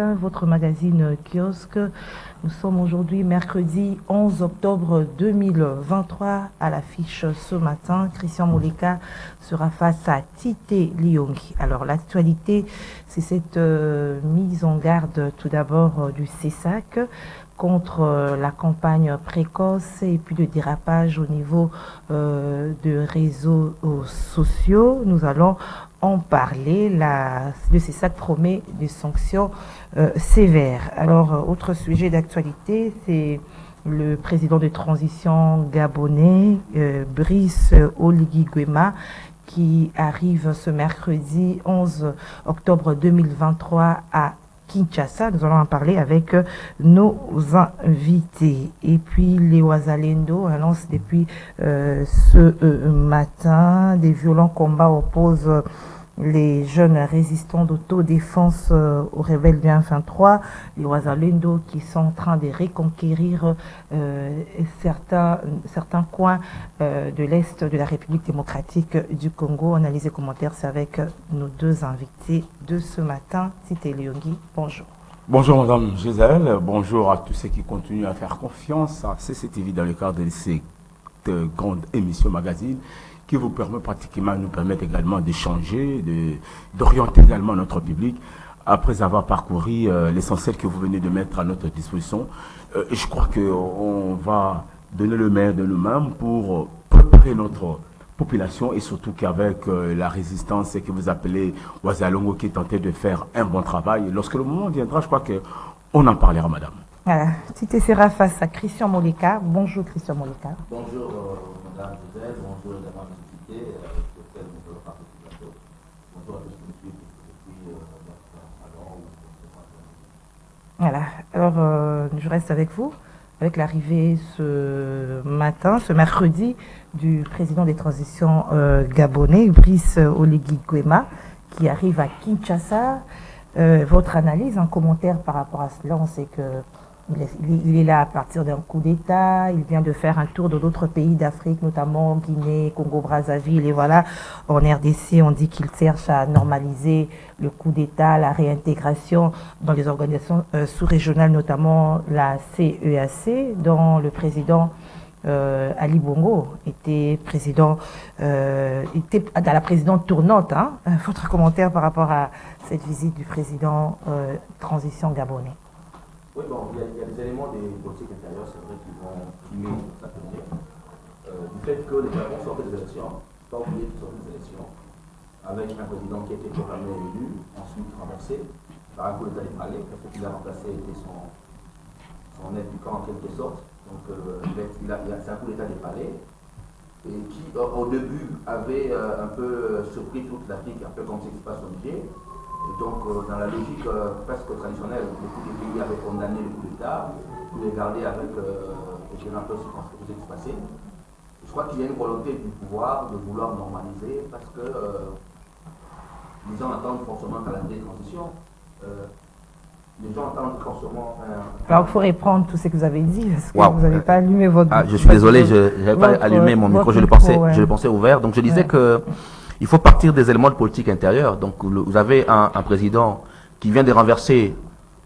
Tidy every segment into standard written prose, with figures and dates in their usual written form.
matin, votre magazine Kiosque. Nous sommes aujourd'hui mercredi 11 octobre 2023. À l'affiche ce matin, Christian Moleka sera face à Tite Liongi. Alors l'actualité, c'est cette mise en garde tout d'abord du CESAC contre la campagne précoce et puis le dérapage au niveau de réseaux sociaux. Nous allons en parler. Le CESAC promet des sanctions sévères. Alors, autre sujet d'actualité, c'est le président de transition gabonais, Brice Oligui Nguema, qui arrive ce mercredi 11 octobre 2023 à Kinshasa. Nous allons en parler avec nos invités. Et puis, Léo Zalendo annonce depuis ce matin des violents combats opposent les jeunes résistants d'autodéfense aux rebelles du 23, les Ouazalendo qui sont en train de reconquérir certains coins de l'Est de la République démocratique du Congo. Analyse et commentaires, c'est avec nos deux invités de ce matin. Tite Liongi, bonjour. Bonjour Madame Gisèle, bonjour à tous ceux qui continuent à faire confiance à CCTV dans le cadre de cette grande émission magazine qui vous permet pratiquement, nous permettre également d'échanger, d'orienter également notre public après avoir parcouru l'essentiel que vous venez de mettre à notre disposition. Je crois qu'on va donner le meilleur de nous-mêmes pour préparer notre population et surtout qu'avec la résistance que vous appelez Ouazalongo qui tentait de faire un bon travail, lorsque le moment viendra, je crois qu'on en parlera, madame. Voilà. Tite sera face à Christian Moleka. Bonjour Christian Moleka. Bonjour madame Gisèle, bonjour également mes invités, auxquels nous allons participer. Bonjour à tous ceux qui depuis notre salon. Voilà. Alors, je reste avec vous. Avec l'arrivée ce matin, ce mercredi, du président des transitions gabonais, Brice Oligui Nguema, qui arrive à Kinshasa. Votre analyse, un commentaire par rapport à cela, on sait que il est là à partir d'un coup d'État, il vient de faire un tour dans d'autres pays d'Afrique, notamment Guinée, Congo-Brazzaville, et voilà, en RDC, on dit qu'il cherche à normaliser le coup d'État, la réintégration dans les organisations sous-régionales, notamment la CEAC, dont le président Ali Bongo était président, était dans la présidente tournante. Hein. Votre commentaire par rapport à cette visite du président transition gabonais? Oui, bon, il y a des éléments des politiques intérieures, c'est vrai, qui vont primer sa tenue. Du fait que les Gabon sortent des élections, pas oublier qu'ils sortent des élections, avec un président qui a été proclamé élu, ensuite renversé par un coup d'État dépralé, parce qu'il a remplacé son aide du camp en quelque sorte. Donc, c'est un coup d'État dépralé, et qui, au début, avait un peu surpris toute l'Afrique, un peu comme ce qui se passe au Niger. Et donc, dans la logique presque traditionnelle, beaucoup de pays avaient condamné le coup d'État, pour les garder avec un peu ce qui s'est passé. Je crois qu'il y a une volonté du pouvoir de vouloir normaliser, parce que les gens attendent forcément un calendrier de transition. Les gens attendent forcément. Alors, il faut reprendre tout ce que vous avez dit, parce que vous n'avez pas allumé votre. Je suis désolé, je n'avais pas allumé mon micro, je le pensais ouvert. Donc, je disais que. Il faut partir des éléments de politique intérieure. Donc, vous avez un président qui vient de renverser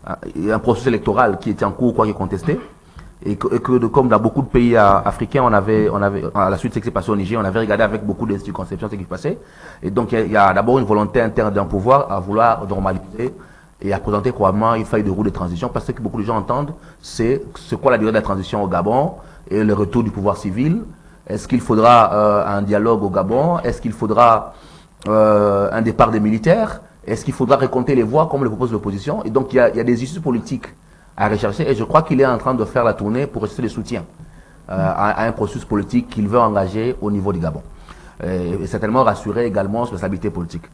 un processus électoral qui était en cours, quoi, qui est contesté. Et que comme dans beaucoup de pays africains, on avait, à la suite de ce qui s'est passé au Niger, on avait regardé avec beaucoup de conceptions ce qui se passait. Et donc, il y a d'abord une volonté interne d'un pouvoir à vouloir normaliser et à présenter probablement une feuille de route de transition. Parce que beaucoup de gens entendent, c'est quoi la durée de la transition au Gabon et le retour du pouvoir civil. Est-ce qu'il faudra un dialogue au Gabon? Est-ce qu'il faudra un départ des militaires? Est-ce qu'il faudra récompter les voix comme le propose l'opposition? Et donc il y a des issues politiques à rechercher et je crois qu'il est en train de faire la tournée pour rechercher le soutien à un processus politique qu'il veut engager au niveau du Gabon. Et certainement rassurer également sur la stabilité politique.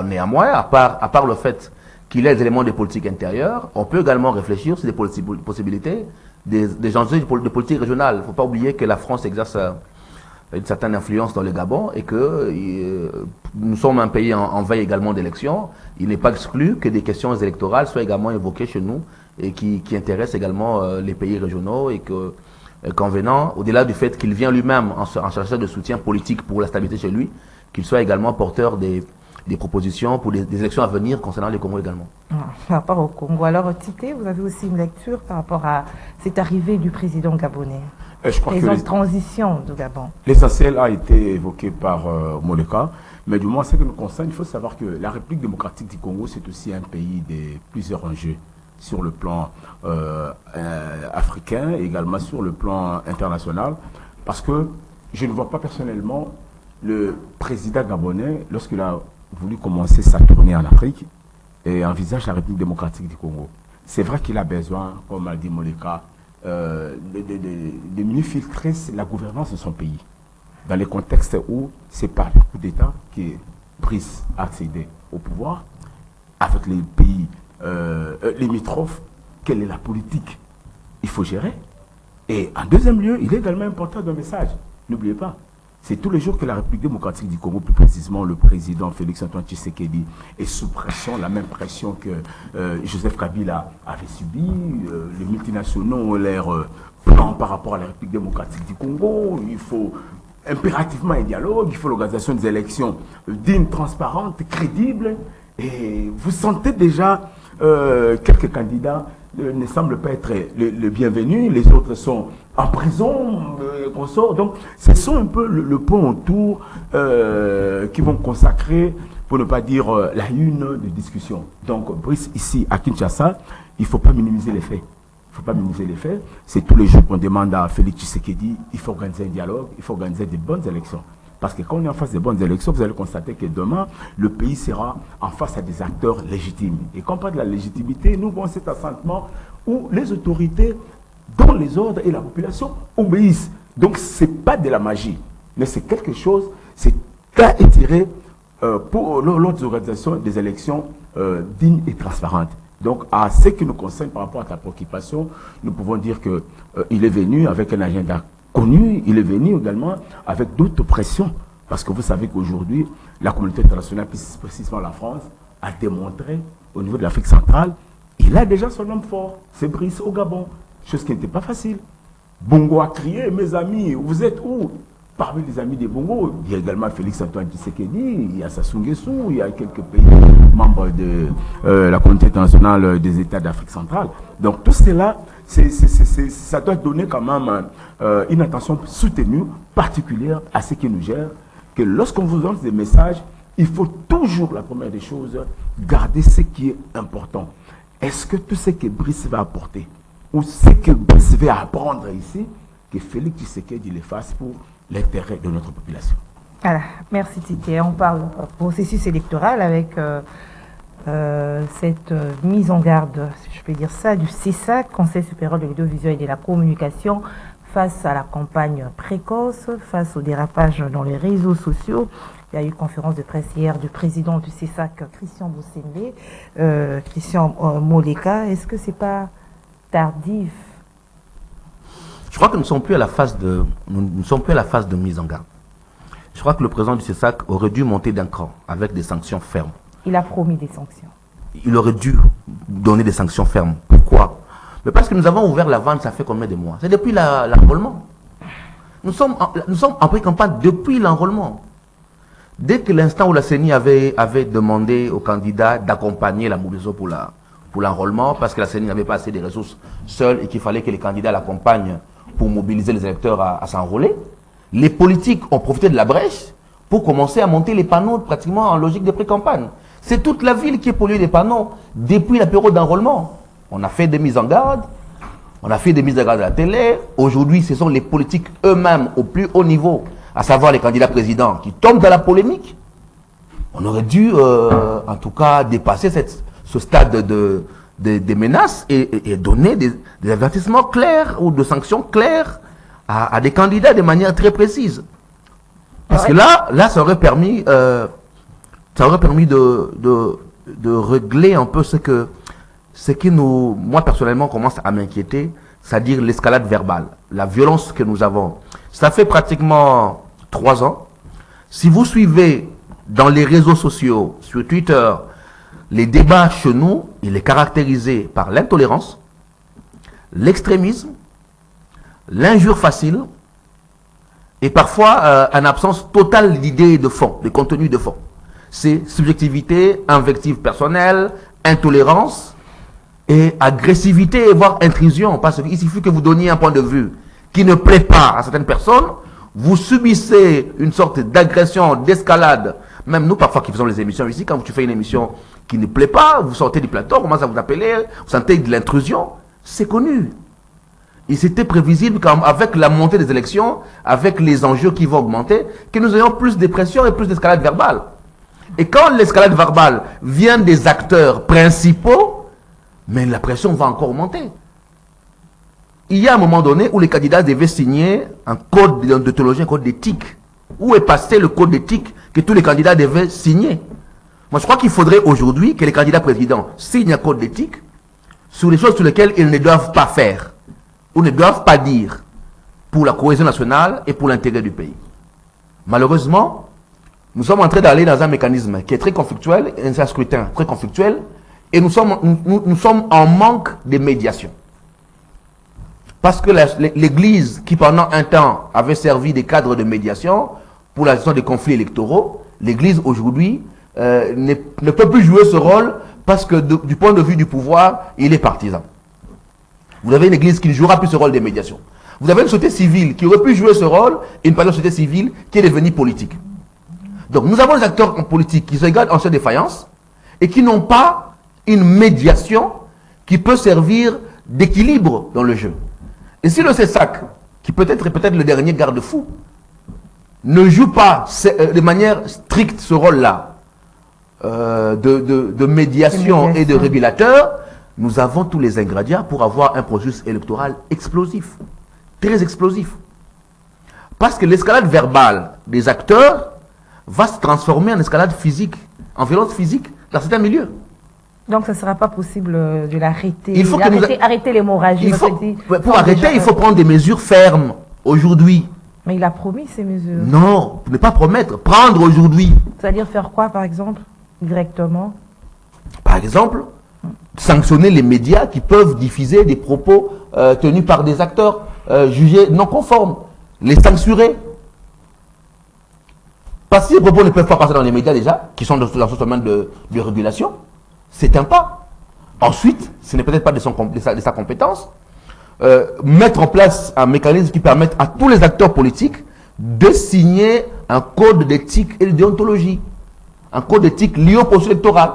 Néanmoins, à part le fait qu'il y a des éléments de politique intérieure, on peut également réfléchir sur des possibilités des enjeux de politique régionale. Il ne faut pas oublier que la France exerce une certaine influence dans le Gabon et que nous sommes un pays en veille également d'élections. Il n'est pas exclu que des questions électorales soient également évoquées chez nous et qui intéressent également les pays régionaux et qu'en venant, au-delà du fait qu'il vient lui-même en cherchant de soutien politique pour la stabilité chez lui, qu'il soit également porteur des des propositions pour des élections à venir concernant les Congo également. Par rapport au Congo, alors Tité, vous avez aussi une lecture par rapport à cette arrivée du président gabonais, président de transition du Gabon. L'essentiel a été évoqué par Moleka, mais du moins ce qui nous concerne, il faut savoir que la République démocratique du Congo, c'est aussi un pays de plusieurs enjeux sur le plan africain et également sur le plan international, parce que je ne vois pas personnellement le président gabonais, lorsqu'il a voulu commencer sa tournée en Afrique, et envisage la République démocratique du Congo. C'est vrai qu'il a besoin, comme a dit Moleka, de mieux filtrer la gouvernance de son pays, dans les contextes où c'est par le coup d'État que Brice a accédé au pouvoir, avec les pays limitrophes, quelle est la politique il faut gérer. Et en deuxième lieu, il est également important d'un message. N'oubliez pas, c'est tous les jours que la République démocratique du Congo, plus précisément le président Félix-Antoine Tshisekedi, est sous pression, la même pression que Joseph Kabila avait subi. Les multinationaux ont l'air plan par rapport à la République démocratique du Congo. Il faut impérativement un dialogue, il faut l'organisation des élections dignes, transparentes, crédibles. Et vous sentez déjà quelques candidats ne semblent pas être le bienvenu, les autres sont en prison, consorts. Donc, ce sont un peu le point autour qui vont consacrer, pour ne pas dire la une de discussion. Donc, Brice, ici, à Kinshasa, il ne faut pas minimiser les faits. Il ne faut pas minimiser les faits. C'est tous les jours qu'on demande à Félix Tshisekedi, il faut organiser un dialogue, il faut organiser des bonnes élections. Parce que quand on est en face des bonnes élections, vous allez constater que demain, le pays sera en face à des acteurs légitimes. Et quand on parle de la légitimité, nous avons cet assentement où les autorités, dont les ordres et la population, obéissent. Donc ce n'est pas de la magie, mais c'est quelque chose, c'est à étirer pour l'organisation des élections dignes et transparentes. Donc à ce qui nous concerne par rapport à ta préoccupation, nous pouvons dire qu'il est venu avec un agenda connu, il est venu également avec d'autres pressions. Parce que vous savez qu'aujourd'hui, la communauté internationale, plus précisément la France, a démontré au niveau de l'Afrique centrale, il a déjà son homme fort, c'est Brice au Gabon. Chose qui n'était pas facile. Bongo a crié, mes amis, vous êtes où? Parmi les amis des Bongo, il y a également Félix-Antoine Tshisekedi, il y a Sassou Nguesso, il y a quelques pays membres de la communauté internationale des États d'Afrique centrale. Donc tout cela, ça doit donner quand même une attention soutenue, particulière à ceux qui nous gèrent, que lorsqu'on vous donne des messages, il faut toujours, la première des choses, garder ce qui est important. Est-ce que tout ce que Brice va apporter, ou ce que Brice va apprendre ici, que Félix Tshisekedi le fasse pour l'intérêt de notre population? Voilà, merci Tité. On parle processus électoral avec cette mise en garde, si je peux dire ça, du CESAC, Conseil supérieur de l'audiovisuel et de la communication, face à la campagne précoce, face au dérapage dans les réseaux sociaux. Il y a eu une conférence de presse hier du président du CESAC, Christian Boussendé, Christian Moleka. Est-ce que c'est pas tardif? Je crois que nous ne sommes plus à la phase de mise en garde. Je crois que le président du CESAC aurait dû monter d'un cran avec des sanctions fermes. Il a promis des sanctions. Il aurait dû donner des sanctions fermes. Pourquoi? Mais parce que nous avons ouvert la vente, ça fait combien de mois? C'est depuis l'enrôlement. Nous sommes en pré-campagne depuis l'enrôlement. Dès que l'instant où la CENI avait demandé aux candidats d'accompagner la mobilisation pour l'enrôlement, parce que la CENI n'avait pas assez de ressources seules et qu'il fallait que les candidats l'accompagnent pour mobiliser les électeurs à s'enrôler, les politiques ont profité de la brèche pour commencer à monter les panneaux pratiquement en logique de pré-campagne. C'est toute la ville qui est polluée des panneaux depuis la période d'enrôlement. On a fait des mises en garde, on a fait des mises en garde à la télé. Aujourd'hui, ce sont les politiques eux-mêmes au plus haut niveau, à savoir les candidats présidents, qui tombent dans la polémique. On aurait dû, en tout cas, dépasser ce stade de menaces et donner des avertissements clairs ou de sanctions claires à des candidats de manière très précise. Parce que là, ça aurait permis de régler un peu ce qui moi personnellement, commence à m'inquiéter, c'est-à-dire l'escalade verbale, la violence que nous avons. Ça fait pratiquement 3 ans. Si vous suivez dans les réseaux sociaux, sur Twitter, les débats chez nous, il est caractérisé par l'intolérance, l'extrémisme, l'injure facile et parfois une absence totale d'idées de fond, de contenu de fond. c'est subjectivité, invective personnelle, intolérance et agressivité, voire intrusion. Parce qu'il suffit que vous donniez un point de vue qui ne plaît pas à certaines personnes, vous subissez une sorte d'agression, d'escalade. Même nous, parfois, qui faisons les émissions ici, quand tu fais une émission qui ne plaît pas, vous sortez du plateau, on commence à vous appeler, vous sentez de l'intrusion. C'est connu. Et c'était prévisible qu'avec la montée des élections, avec les enjeux qui vont augmenter, que nous ayons plus de pression et plus d'escalade verbale. Et quand l'escalade verbale vient des acteurs principaux, mais la pression va encore monter. Il y a un moment donné où les candidats devaient signer un code de déontologie, un code d'éthique. Où est passé le code d'éthique que tous les candidats devaient signer? Moi, je crois qu'il faudrait aujourd'hui que les candidats présidents signent un code d'éthique sur les choses sur lesquelles ils ne doivent pas faire ou ne doivent pas dire pour la cohésion nationale et pour l'intérêt du pays. Malheureusement, nous sommes en train d'aller dans un mécanisme qui est très conflictuel, un scrutin très conflictuel, et nous sommes en manque de médiation. Parce que l'Église, qui pendant un temps avait servi de cadre de médiation pour la gestion des conflits électoraux, l'Église aujourd'hui ne peut plus jouer ce rôle parce que du point de vue du pouvoir, il est partisan. Vous avez une Église qui ne jouera plus ce rôle de médiation. Vous avez une société civile qui aurait pu jouer ce rôle et une société civile qui est devenue politique. Donc nous avons des acteurs politiques qui se regardent en cette défaillance et qui n'ont pas une médiation qui peut servir d'équilibre dans le jeu. Et si le CESAC, qui peut-être le dernier garde-fou, ne joue pas de manière stricte ce rôle-là de médiation et de régulateur, nous avons tous les ingrédients pour avoir un processus électoral explosif, très explosif. Parce que l'escalade verbale des acteurs va se transformer en escalade physique, en violence physique dans certains milieux. Donc, ce ne sera pas possible de l'arrêter. Il faut arrêter l'hémorragie. Pour arrêter, il faut prendre des mesures fermes aujourd'hui. Mais il a promis ces mesures. Non, ne pas promettre, prendre aujourd'hui. C'est-à-dire faire quoi, par exemple, directement? Par exemple, sanctionner les médias qui peuvent diffuser des propos tenus par des acteurs jugés non conformes. Les censurer. Parce que ces propos ne peuvent pas passer dans les médias déjà, qui sont dans ce domaine de régulation. C'est un pas. Ensuite, ce n'est peut-être pas de sa compétence, mettre en place un mécanisme qui permette à tous les acteurs politiques de signer un code d'éthique et de déontologie. Un code d'éthique lié au processus électoral.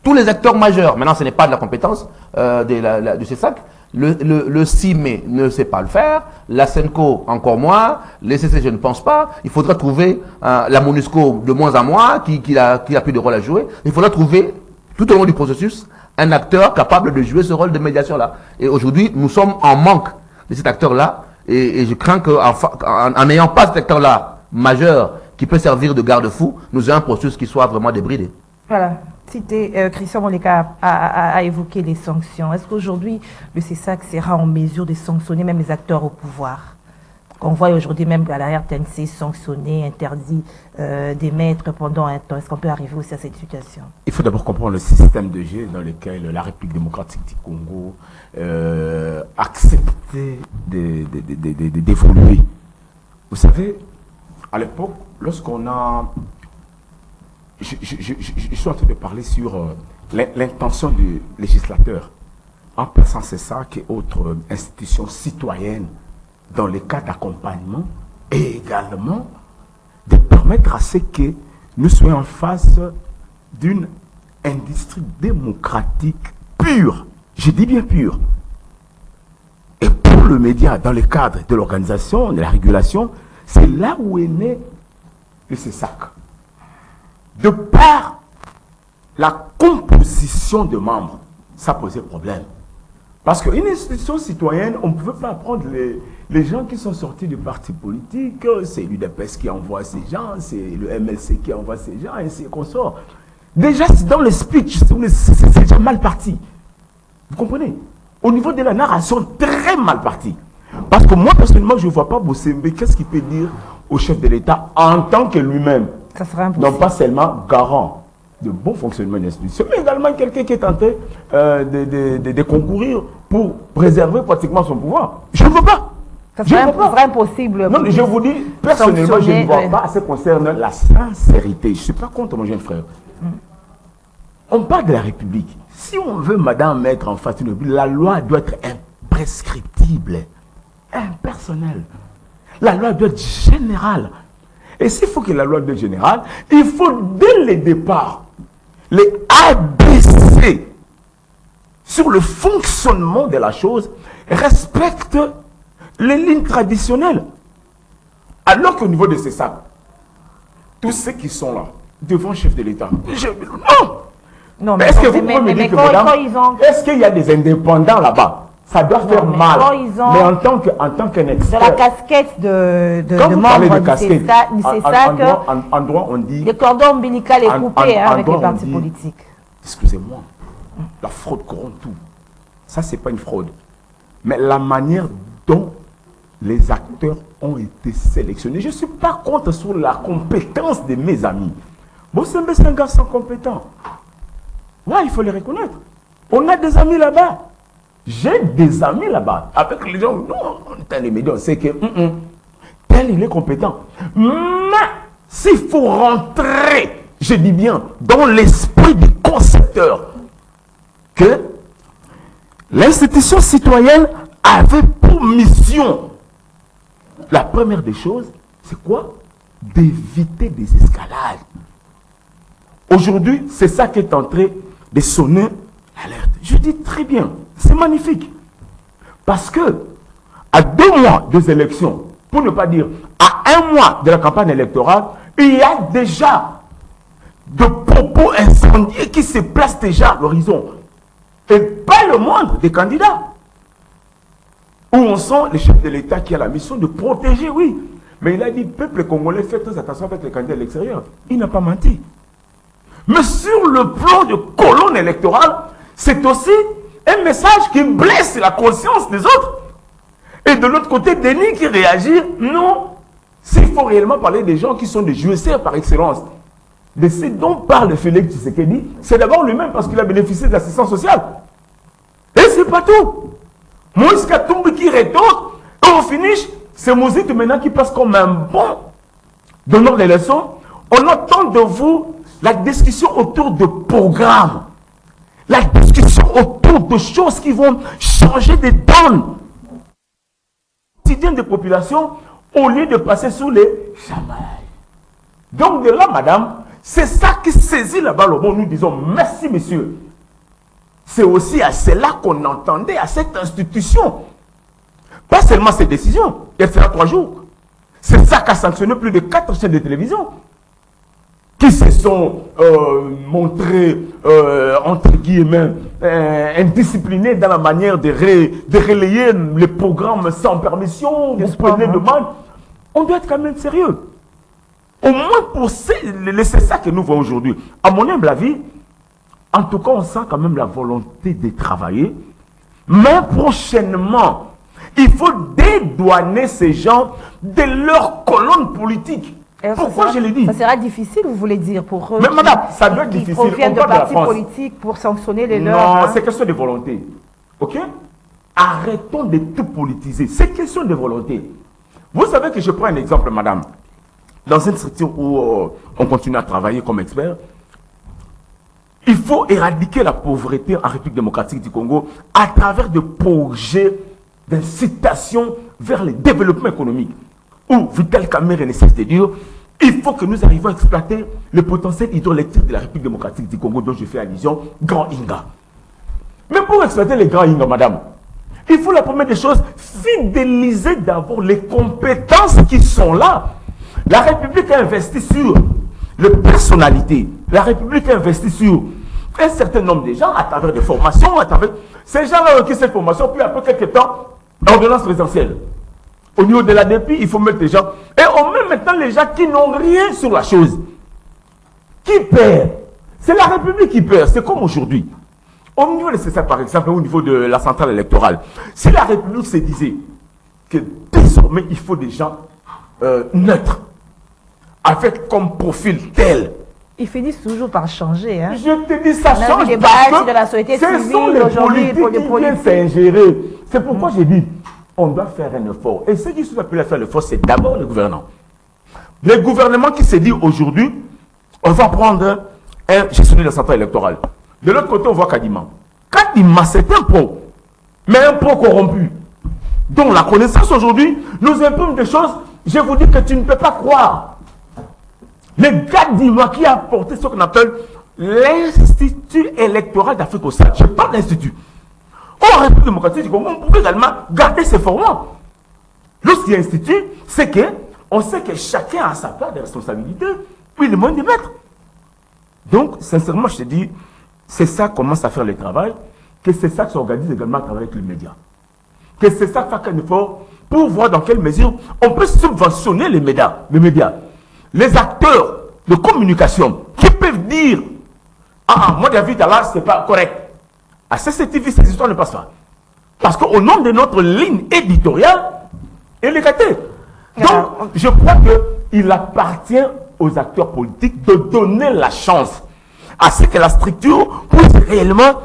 Tous les acteurs majeurs. Maintenant, ce n'est pas de la compétence du CESAC. Le CIME ne sait pas le faire. La SENCO encore moins. Les CC, je ne pense pas. Il faudra trouver la MONUSCO de moins en moins qui a plus de rôle à jouer. Il faudra trouver tout au long du processus un acteur capable de jouer ce rôle de médiation-là. Et aujourd'hui, nous sommes en manque de cet acteur-là. Et je crains qu'en n'ayant pas cet acteur-là majeur qui peut servir de garde-fou, nous ayons un processus qui soit vraiment débridé. Voilà. Christian Moleka a évoqué les sanctions. Est-ce qu'aujourd'hui, le CESAC sera en mesure de sanctionner même les acteurs au pouvoir? On voit aujourd'hui même à la RTNC sanctionner, interdit d'émettre pendant un temps. Est-ce qu'on peut arriver aussi à cette situation? Il faut d'abord comprendre le système de jeu dans lequel la République démocratique du Congo acceptait d'évoluer. Vous savez, à l'époque, lorsqu'on a... Je suis en train de parler sur l'intention du législateur en plaçant CESAC et autres institutions citoyennes dans les cas d'accompagnement et également de permettre à ce que nous soyons en face d'une industrie démocratique pure. Je dis bien pure. Et pour le média, dans le cadre de l'organisation, de la régulation, c'est là où est né le CESAC. De par la composition de membres, ça posait problème. Parce qu'une institution citoyenne, on ne pouvait pas prendre les gens qui sont sortis du parti politique, c'est l'UDPS qui envoie ces gens, c'est le MLC qui envoie ces gens, et ainsi qu'on sort. Déjà, dans le speech, c'est déjà mal parti. Vous comprenez? Au niveau de la narration, très mal parti. Parce que moi, personnellement, je ne vois pas Bossembe, qu'est-ce qu'il peut dire au chef de l'État en tant que lui-même? Ça sera impossible. Non pas seulement garant de bon fonctionnement de l'institution, mais également quelqu'un qui est tenté de concourir pour préserver pratiquement son pouvoir. Je ne veux pas. Ça serait impossible. Non, je vous dis, personnellement, je ne vois pas à ce qui concerne la sincérité. Je ne suis pas contre mon jeune frère. On parle de la République. Si on veut, madame, mettre en face une République, la loi doit être imprescriptible, impersonnelle. La loi doit être générale. Et s'il faut que la loi soit générale, il faut dès le départ les ABC sur le fonctionnement de la chose, respecte les lignes traditionnelles. Alors qu'au niveau de ces sacs, tous ceux qui sont là, devant le chef de l'État, non, mais est-ce que vous pouvez me dire que, madame, est-ce qu'il y a des indépendants là-bas? Ça doit faire mal. Mais en tant qu'un expert. De la casquette de membre du CESAC, en droit, on dit. Le cordon ombilical est coupé avec les partis politiques. Excusez-moi, la fraude corrompt tout. Ça, c'est pas une fraude. Mais la manière dont les acteurs ont été sélectionnés. Je ne suis pas contre sur la compétence de mes amis. Bossembe, c'est un garçon compétent. Ouais, il faut les reconnaître. On a des amis là-bas. J'ai des amis là-bas. Avec les gens, non, dans les médias, on sait que tel, il est compétent. Mais s'il faut rentrer, je dis bien, dans l'esprit du concepteur, que l'institution citoyenne avait pour mission, la première des choses, c'est quoi? D'éviter des escalades. Aujourd'hui, c'est ça qui est en train de sonner l'alerte. Je dis très bien, c'est magnifique. Parce que, à 2 mois des élections, pour ne pas dire à 1 mois de la campagne électorale, il y a déjà de propos incendiés qui se placent déjà à l'horizon. Et pas le moindre des candidats. Où on sent le chef de l'État qui a la mission de protéger, oui. Mais il a dit, peuple congolais, faites très attention avec les candidats à l'extérieur. Il n'a pas menti. Mais sur le plan de colonne électorale, c'est aussi un message qui blesse la conscience des autres. Et de l'autre côté, Denis qui réagit, non. S'il faut réellement parler des gens qui sont des jouisseurs par excellence, de ce dont parle Félix Tshisekedi, c'est d'abord lui-même parce qu'il a bénéficié de l'assistance sociale. Et c'est pas tout. Moïse Katumbi qui rétorque, et au finish, c'est Mouzit maintenant qui passe comme un bon donneur des leçons. On attend de vous la discussion autour de programmes, la discussion autour de choses qui vont changer des donnes quotidiennes des populations au lieu de passer sous les chamailles. Donc de là, madame, c'est ça qui saisit là-bas le bon. Nous disons merci, messieurs. C'est aussi à cela qu'on entendait à cette institution. Pas seulement ces décisions, elle fera 3 jours. C'est ça qu'a sanctionné plus de 4 chaînes de télévision qui se sont montrés, entre guillemets, indisciplinés dans la manière de relayer les programmes sans permission, vous prenez demande. On doit être quand même sérieux. Au moins pour c'est ça que nous voyons aujourd'hui. À mon humble avis, en tout cas, on sent quand même la volonté de travailler. Mais prochainement, il faut dédouaner ces gens de leur colonne politique. Pourquoi je l'ai dit? Ça sera difficile, vous voulez dire, pour eux. Mais madame, ça doit être difficile. Qui proviennent de partis politiques pour sanctionner les leurs. Non, c'est question de volonté. Ok? Arrêtons de tout politiser. C'est question de volonté. Vous savez que je prends un exemple, madame. Dans une structure où on continue à travailler comme expert, il faut éradiquer la pauvreté en République démocratique du Congo à travers des projets d'incitation vers le développement économique. Où Vital Kamerhe ne cesse de dire, il faut que nous arrivions à exploiter le potentiel hydroélectrique de la République démocratique du Congo dont je fais allusion, Grand Inga. Mais pour exploiter les Grands Inga, madame, il faut la première des choses, fidéliser d'abord les compétences qui sont là. La République a investi sur les personnalités. La République a investi sur un certain nombre de gens à travers des formations, à travers... Ces gens-là ont acquis cette formation, puis après quelques temps, ordonnance présidentielle. Au niveau de la DPI, il faut mettre les gens. Et on met maintenant les gens qui n'ont rien sur la chose. Qui perd? C'est la République qui perd. C'est comme aujourd'hui. Au niveau de ça, par exemple, au niveau de la centrale électorale, si la République se disait que désormais, il faut des gens neutres, avec comme profil tel. Ils finissent toujours par changer. Hein. Je te dis, ça change des parce de la société que ce civile, sont les politiques qui viennent s'ingérer. C'est pourquoi j'ai dit, on doit faire un effort. Et ceux qui sont appelés à faire l'effort, c'est d'abord les gouvernants. Les gouvernements qui se disent aujourd'hui, on va prendre un gestionnaire de la centrale électorale. De l'autre côté, on voit Kadima. Kadima, c'est un pro, mais un pro corrompu. Donc la connaissance aujourd'hui nous imprime des choses, je vous dis que tu ne peux pas croire. Le Kadima qui a apporté ce qu'on appelle l'Institut électoral d'Afrique australe. Je parle d'Institut. En République démocratique du Congo, on pouvait également garder ces formats. Lorsqu'il y a un institut, c'est que on sait que chacun a sa part de responsabilité, puis le moyen de mettre. Donc, sincèrement, je te dis, c'est ça qui commence à faire le travail, que c'est ça qui s'organise également à travers les médias. Que c'est ça qui fait un effort pour voir dans quelle mesure on peut subventionner les médias. Les acteurs de communication qui peuvent dire « Ah, moi David, là, c'est pas correct ». À CCTV, ces histoires ne passent pas. Parce qu'au nom de notre ligne éditoriale, elle est gâtée. Donc, je crois qu'il appartient aux acteurs politiques de donner la chance à ce que la structure puisse réellement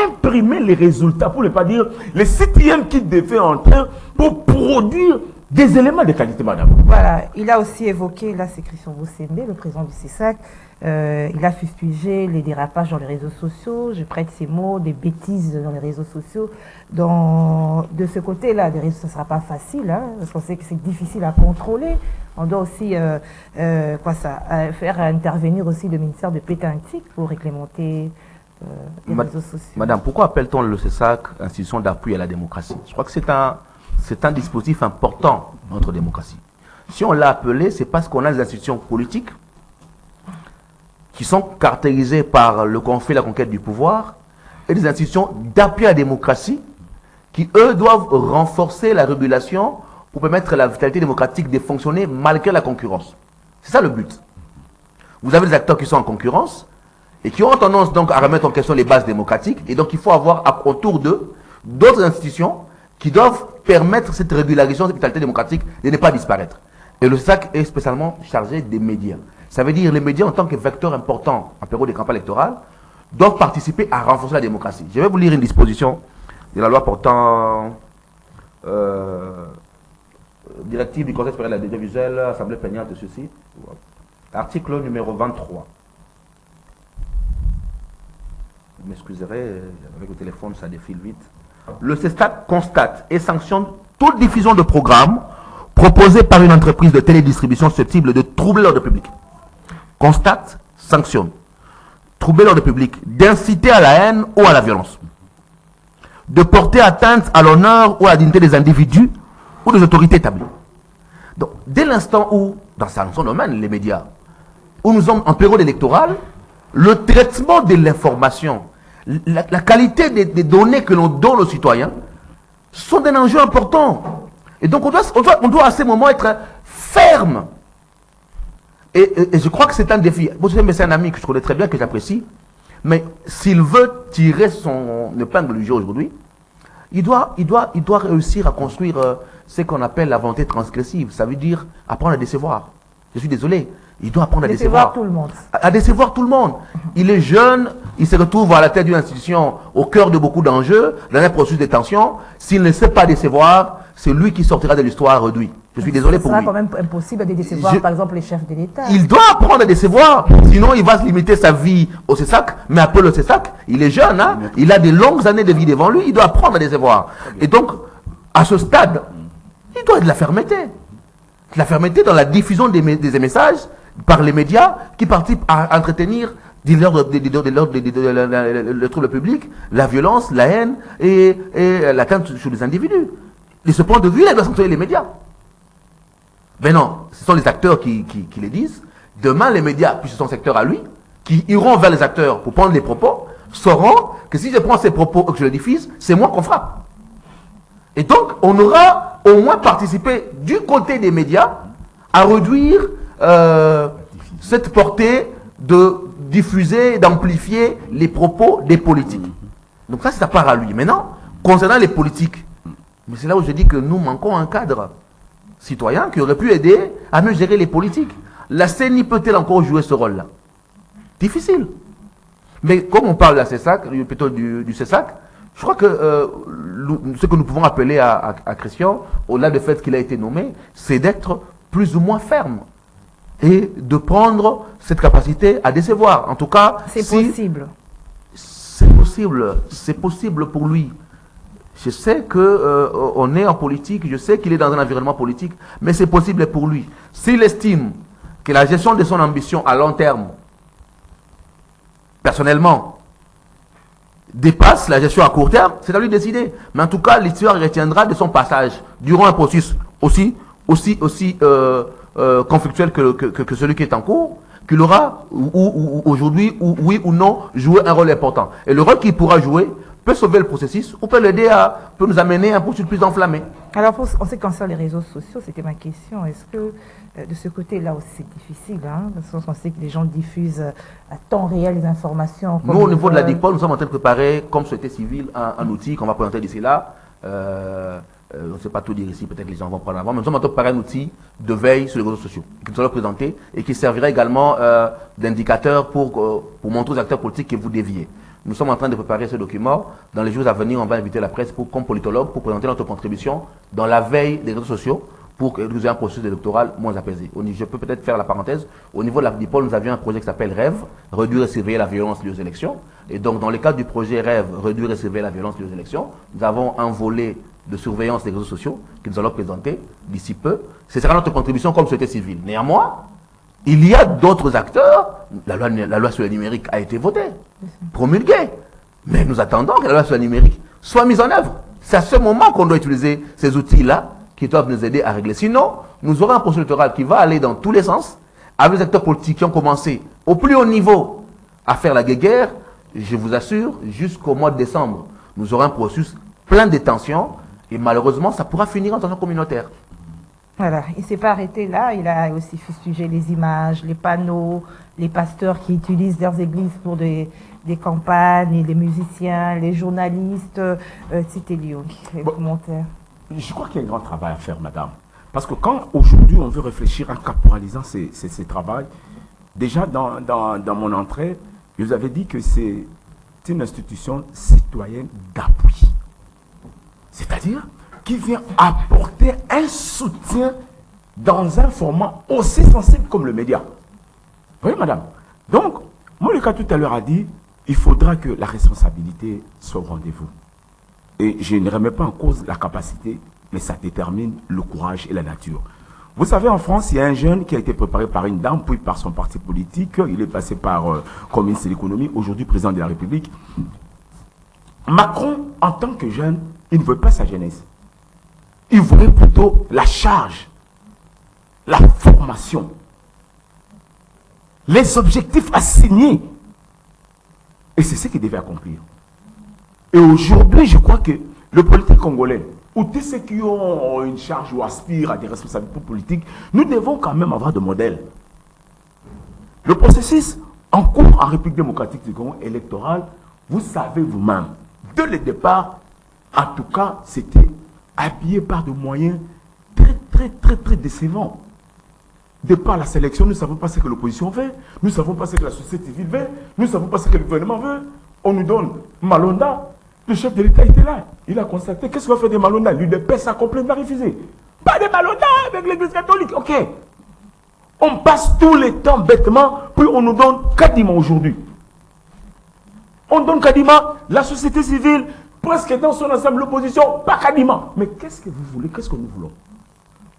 imprimer les résultats, pour ne pas dire les CTM qui devaient entrer pour produire des éléments de qualité, madame. Voilà, il a aussi évoqué, là c'est Christian Bossembe, le président du CESAC, il a fustigé les dérapages dans les réseaux sociaux, je prête ces mots, des bêtises dans les réseaux sociaux. De ce côté-là, des réseaux, ça ne sera pas facile, hein, parce qu'on sait que c'est difficile à contrôler. On doit aussi faire intervenir aussi le ministère de Pétantique pour réglementer les réseaux sociaux. Madame, pourquoi appelle-t-on le CESAC institution d'appui à la démocratie? Je crois que c'est un dispositif important dans notre démocratie. Si on l'a appelé, c'est parce qu'on a des institutions politiques qui sont caractérisées par le conflit et la conquête du pouvoir, et des institutions d'appui à la démocratie qui, eux, doivent renforcer la régulation pour permettre à la vitalité démocratique de fonctionner malgré la concurrence. C'est ça le but. Vous avez des acteurs qui sont en concurrence et qui ont tendance donc à remettre en question les bases démocratiques, et donc il faut avoir autour d'eux d'autres institutions qui doivent permettre cette régularisation, cette vitalité démocratique de ne pas disparaître. Et le SAC est spécialement chargé des médias. Ça veut dire que les médias, en tant que vecteur important en période de campagne électorale, doivent participer à renforcer la démocratie. Je vais vous lire une disposition de la loi portant directive du Conseil supérieur de l'audiovisuel, Assemblée plénière de ceci. Article numéro 23. Vous m'excuserez, avec le téléphone, ça défile vite. Le CESTAC constate et sanctionne toute diffusion de programmes proposés par une entreprise de télédistribution susceptible de troubler l'ordre public. Constate, sanctionne. Troubler l'ordre public, d'inciter à la haine ou à la violence, de porter atteinte à l'honneur ou à la dignité des individus ou des autorités établies. Donc, dès l'instant où, dans son domaine, les médias, où nous sommes en période électorale, le traitement de l'information, la qualité des données que l'on donne aux citoyens sont d'un enjeu important. Et donc on doit à ces moments être ferme. Et je crois que c'est un défi. C'est un ami que je connais très bien, que j'apprécie. Mais s'il veut tirer son épingle du jeu aujourd'hui, il doit réussir à construire ce qu'on appelle la volonté transgressive. Ça veut dire apprendre à décevoir. Je suis désolé. Il doit apprendre à décevoir tout le monde. À décevoir tout le monde. Il est jeune, il se retrouve à la tête d'une institution au cœur de beaucoup d'enjeux, dans un processus de tension. S'il ne sait pas décevoir, c'est lui qui sortira de l'histoire réduit. Je suis désolé pour lui. Ce sera quand même impossible de décevoir, par exemple, les chefs de l'État. Il doit apprendre à décevoir, sinon il va se limiter sa vie au CESAC, mais après le CESAC, il est jeune, hein? Il a des longues années de vie devant lui, il doit apprendre à décevoir. Et donc, à ce stade, il doit de la fermeté. De la fermeté dans la diffusion des messages par les médias qui participent à entretenir le trouble public, la violence, la haine et l'atteinte sur les individus. De ce point de vue, il doit sanctionner les médias. Mais non, ce sont les acteurs qui les disent. Demain, les médias, puisque c'est son secteur à lui, qui iront vers les acteurs pour prendre les propos, sauront que si je prends ces propos et que je les diffuse, c'est moi qu'on frappe. Et donc, on aura au moins participé du côté des médias à réduire cette portée de diffuser, d'amplifier les propos des politiques. Donc ça, c'est à part à lui. Maintenant, concernant les politiques, mais c'est là où je dis que nous manquons un cadre citoyen qui aurait pu aider à mieux gérer les politiques. La CENI peut-elle encore jouer ce rôle-là? Difficile. Mais comme on parle de la CESAC, plutôt du CESAC, je crois que ce que nous pouvons appeler à Christian, au-delà du fait qu'il a été nommé, c'est d'être plus ou moins ferme et de prendre cette capacité à décevoir. En tout cas, c'est possible. C'est possible pour lui. Je sais qu'on est en politique, je sais qu'il est dans un environnement politique, mais c'est possible pour lui. S'il estime que la gestion de son ambition à long terme, personnellement, dépasse la gestion à court terme, c'est à lui de décider. Mais en tout cas, l'histoire retiendra de son passage durant un processus aussi conflictuel que celui qui est en cours, qu'il aura aujourd'hui, oui ou non, joué un rôle important. Et le rôle qu'il pourra jouer peut sauver le processus ou peut l'aider peut nous amener à un processus plus enflammé. Alors, en ce qui concerne les réseaux sociaux, c'était ma question. Est-ce que de ce côté-là aussi c'est difficile, parce qu'on sait que les gens diffusent à temps réel les informations. Nous, au niveau de la DICPOL, nous sommes en train de préparer, comme société civile, un outil qu'on va présenter d'ici là. On ne sait pas tout dire ici, peut-être que les gens vont prendre avant, mais nous sommes en train de préparer un outil de veille sur les réseaux sociaux qui nous allons présenter et qui servira également d'indicateur pour montrer aux acteurs politiques que vous déviez. Nous sommes en train de préparer ce document. Dans les jours à venir, on va inviter la presse comme politologue pour présenter notre contribution dans la veille des réseaux sociaux pour que nous ayons un processus électoral moins apaisé. Je peux peut-être faire la parenthèse. Au niveau de la DIPOL, nous avions un projet qui s'appelle REV, réduire et surveiller la violence liée aux élections. Et donc, dans le cadre du projet REV, réduire et surveiller la violence liée aux élections, nous avons un volet de surveillance des réseaux sociaux que nous allons présenter d'ici peu. Ce sera notre contribution comme société civile. Néanmoins, il y a d'autres acteurs. La loi sur le numérique a été votée, promulguée. Mais nous attendons que la loi sur le numérique soit mise en œuvre. C'est à ce moment qu'on doit utiliser ces outils-là qui doivent nous aider à régler. Sinon, nous aurons un processus électoral qui va aller dans tous les sens, avec les acteurs politiques qui ont commencé au plus haut niveau à faire la guéguerre. Je vous assure, jusqu'au mois de décembre, nous aurons un processus plein de tensions et malheureusement, ça pourra finir en tension communautaire. Voilà, il ne s'est pas arrêté là, il a aussi fustigé les images, les panneaux, les pasteurs qui utilisent leurs églises pour des campagnes, les musiciens, les journalistes. C'était Lyon, les commentaires. Je crois qu'il y a un grand travail à faire, madame. Parce que quand aujourd'hui on veut réfléchir en caporalisant ces travaux, déjà dans mon entrée, je vous avais dit que c'est une institution citoyenne d'appui. C'est-à-dire qui vient apporter un soutien dans un format aussi sensible comme le média. Oui, madame. Donc, Moleka tout à l'heure a dit, il faudra que la responsabilité soit au rendez-vous. Et je ne remets pas en cause la capacité, mais ça détermine le courage et la nature. Vous savez, en France, il y a un jeune qui a été préparé par une dame, puis par son parti politique. Il est passé par comme ministre de l'économie, aujourd'hui président de la République. Macron, en tant que jeune, il ne veut pas sa jeunesse. Il voulait plutôt la charge, la formation, les objectifs assignés. Et c'est ce qu'il devait accomplir. Et aujourd'hui, je crois que le politique congolais, ou tous ceux qui ont une charge ou aspirent à des responsabilités politiques, nous devons quand même avoir de modèles. Le processus en cours en République démocratique du Congo électoral, vous savez vous-même, dès le départ, en tout cas, c'était habillé par des moyens très décevants. De par la sélection, nous ne savons pas ce que l'opposition veut, nous ne savons pas ce que la société civile veut, nous ne savons pas ce que le gouvernement veut. On nous donne Malonda, le chef de l'État était là. Il a constaté, qu'est-ce qu'on va faire de Malonda? L'UDPS a complètement refusé. Pas de Malonda avec l'église catholique. Ok. On passe tout le temps bêtement, puis on nous donne Kadima aujourd'hui. On donne Kadima, la société civile, presque dans son ensemble, l'opposition, pas Kadima. Mais qu'est-ce que vous voulez? Qu'est-ce que nous voulons?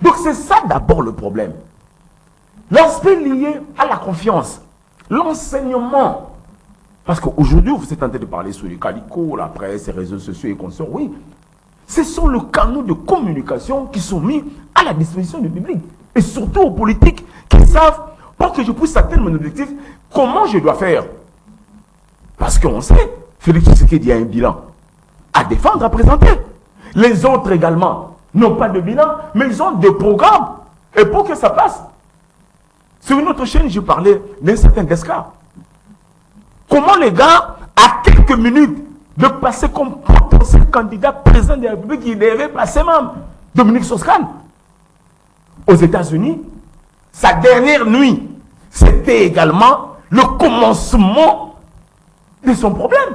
Donc c'est ça d'abord le problème. L'aspect lié à la confiance, l'enseignement. Parce qu'aujourd'hui, vous êtes en train de parler sur les calicots, la presse, les réseaux sociaux et consorts. Oui, ce sont les canaux de communication qui sont mis à la disposition du public. Et surtout aux politiques qui savent, pour que je puisse atteindre mon objectif, comment je dois faire. Parce qu'on sait, Félix Tshisekedi a un bilan à défendre, à présenter. Les autres également n'ont pas de bilan, mais ils ont des programmes. Et pour que ça passe, sur une autre chaîne, je parlais d'un certain Descartes. Comment les gars, à quelques minutes de passer comme potentiel candidat président de la République, il devait passer même Dominique Strauss-Kahn aux États-Unis, sa dernière nuit, c'était également le commencement de son problème.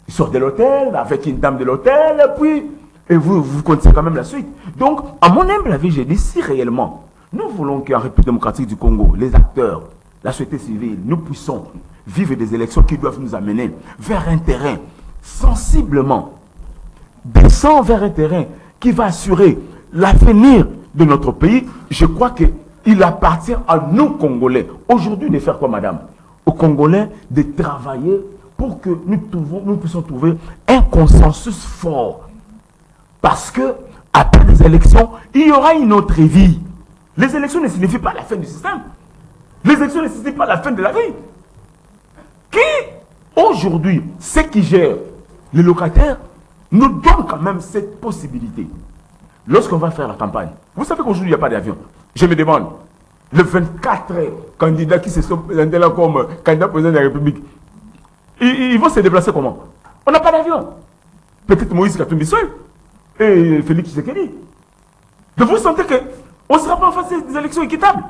Il sort de l'hôtel avec une dame de l'hôtel, puis et vous connaissez quand même la suite. Donc, à mon humble avis, j'ai dit, si réellement nous voulons qu'en République démocratique du Congo, les acteurs, la société civile, nous puissions vivre des élections qui doivent nous amener vers un terrain sensiblement descend vers un terrain qui va assurer l'avenir de notre pays, je crois qu'il appartient à nous, Congolais, aujourd'hui de faire quoi, madame? Aux Congolais de travailler pour que nous puissions trouver un consensus fort. Parce que, après les élections, il y aura une autre vie. Les élections ne signifient pas la fin du système. Les élections ne signifient pas la fin de la vie. Qui, aujourd'hui, ceux qui gèrent les locataires, nous donnent quand même cette possibilité. Lorsqu'on va faire la campagne, vous savez qu'aujourd'hui, il n'y a pas d'avion. Je me demande, le 24 candidats qui se sont présentés là comme candidat président de la République, ils vont se déplacer comment? On n'a pas d'avion. Peut-être Moïse Katumbi seul et Félix Tshisekedi. Donc vous sentez qu'on ne sera pas en face des élections équitables.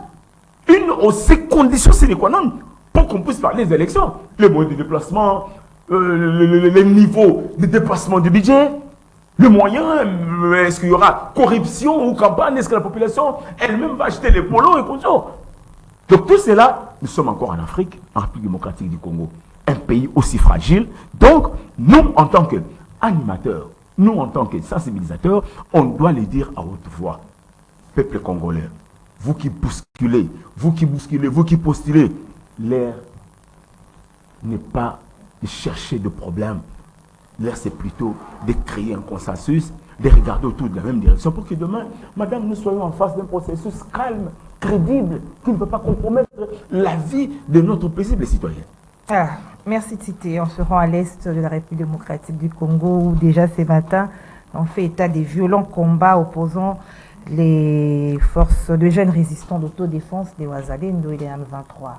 Une aussi condition sine qua non pour qu'on puisse parler des élections. Les moyens de déplacement, les niveaux de dépassement du budget, le moyen, est-ce qu'il y aura corruption ou campagne, est-ce que la population elle-même va acheter les polos et comme ça. Donc tout cela, nous sommes encore en Afrique, en République démocratique du Congo, un pays aussi fragile. Donc nous, en tant qu'animateurs, nous, en tant que sensibilisateurs, on doit le dire à haute voix. Peuple congolais, vous qui bousculez, vous qui postulez, l'air n'est pas de chercher de problèmes. L'air, c'est plutôt de créer un consensus, de regarder autour de la même direction pour que demain, madame, nous soyons en face d'un processus calme, crédible, qui ne peut pas compromettre la vie de notre paisible citoyen. Ah, merci Tité. On se rend à l'est de la République démocratique du Congo où déjà ce matin, on fait état des violents combats opposant les forces de jeunes résistants d'autodéfense des Wazalendo et des M23.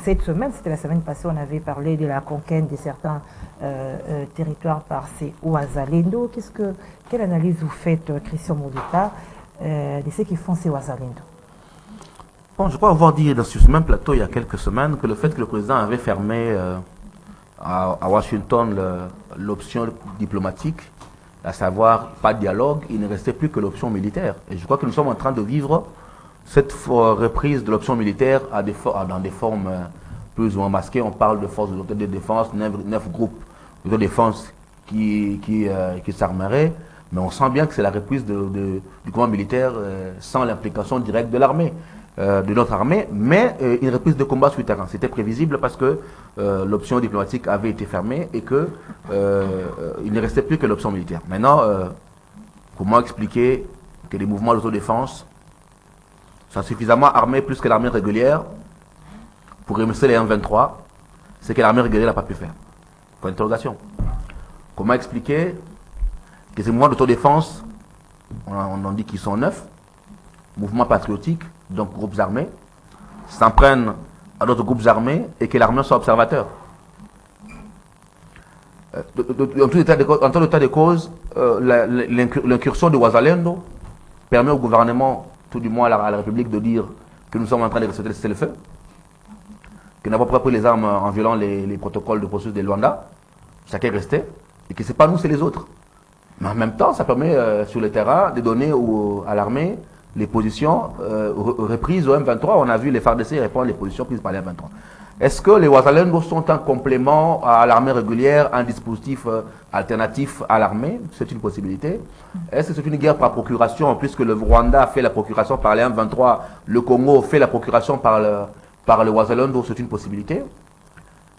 Cette semaine, c'était la semaine passée, on avait parlé de la conquête de certains territoires par ces Wazalendo. Quelle analyse vous faites, Christian Moleka, de ceux qui font ces Wazalendo? Bon, je crois avoir dit sur ce même plateau il y a quelques semaines que le fait que le président avait fermé à Washington l'option diplomatique, à savoir pas de dialogue, il ne restait plus que l'option militaire. Et je crois que nous sommes en train de vivre cette reprise de l'option militaire dans des formes plus ou moins masquées. On parle de forces de défense, 9 groupes de défense qui s'armeraient, mais on sent bien que c'est la reprise du combat militaire sans l'implication directe de l'armée. De notre armée, mais une reprise de combat sur le terrain. C'était prévisible parce que l'option diplomatique avait été fermée et que il ne restait plus que l'option militaire. Maintenant, comment expliquer que les mouvements d'autodéfense sont suffisamment armés plus que l'armée régulière pour remercier les M23, ce que l'armée régulière n'a pas pu faire? Point d'interrogation. Comment expliquer que ces mouvements d'autodéfense, on en dit qu'ils sont 9, mouvements patriotiques, donc groupes armés, s'en prennent à d'autres groupes armés et que l'armée soit observateur. En tout état de cause, l'incursion de Wazalendo permet au gouvernement, tout du moins à la République, de dire que nous sommes en train de cesser le feu, que n'a pas pris les armes en violant les protocoles de processus de Luanda, chacun est resté, et que ce n'est pas nous, c'est les autres. Mais en même temps, ça permet sur le terrain de donner à l'armée les positions reprises au M23. On a vu les FARDC répondre les positions prises par les M23. Est-ce que les Wazalendo sont un complément à l'armée régulière, un dispositif alternatif à l'armée? C'est une possibilité. Est-ce que c'est une guerre par procuration, puisque le Rwanda fait la procuration par les M23, le Congo fait la procuration par le Wazalendo? C'est une possibilité.